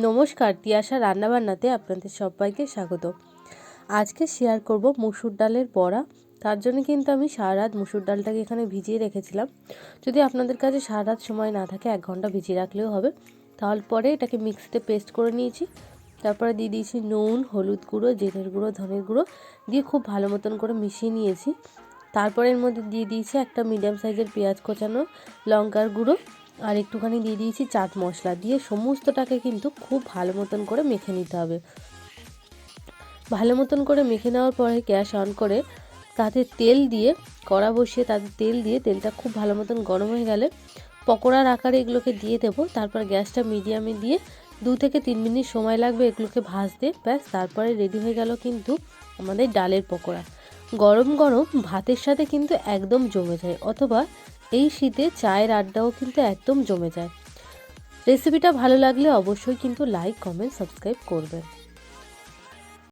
নমস্কার, তিয়াশা রান্নাবান্নাতে আপনাদের সবাইকে স্বাগত। আজকে শেয়ার করব মুসুর ডালের বড়া। তার জন্য কিন্তু আমি সারা রাত মুসুর ডালটাকে এখানে ভিজিয়ে রেখেছিলাম। যদি আপনাদের কাছে সারা রাত সময় না থাকে 1 ঘন্টা ভিজিয়ে রাখলেও হবে। তারপরে এটাকে মিক্সিতে পেস্ট করে নিয়েছি। তারপরে দিয়ে দিয়েছি নুন, হলুদ গুঁড়ো, জিরের গুঁড়ো, ধনের গুঁড়ো দিয়ে খুব ভালো মতন করে মিশিয়ে নিয়েছি। তারপরে এর মধ্যে দিয়ে দিয়েছি একটা মিডিয়াম সাইজের পেঁয়াজ কোচানো, লঙ্কার গুঁড়ো আর একটুখানি দিয়ে দিয়েছি চাট মশলা দিয়ে সমস্তটাকে কিন্তু খুব ভালো মতন করে মেখে নিতে হবে। ভালো মতন করে মেখে নেওয়ার পরে গ্যাস অন করে তাতে তেল দিয়ে কড়া বসিয়ে তাতে তেল দিয়ে তেলটা খুব ভালো মতন গরম হয়ে গেলে পকোড়ার আকারে এগুলোকে দিয়ে দেবো। তারপর গ্যাসটা মিডিয়ামে দিয়ে 2 থেকে 3 মিনিট সময় লাগবে এগুলোকে ভাজতে। ব্যাস, তারপরে রেডি হয়ে গেল কিন্তু আমাদের ডালের পকোড়া। গরম গরম ভাতের সাথে কিন্তু একদম জমে যায়, অথবা এই শীতে চায়ের আড্ডাও কিন্তু একদম জমে যায়। রেসিপিটা ভালো লাগলে অবশ্যই কিন্তু লাইক, কমেন্ট, সাবস্ক্রাইব করবেন।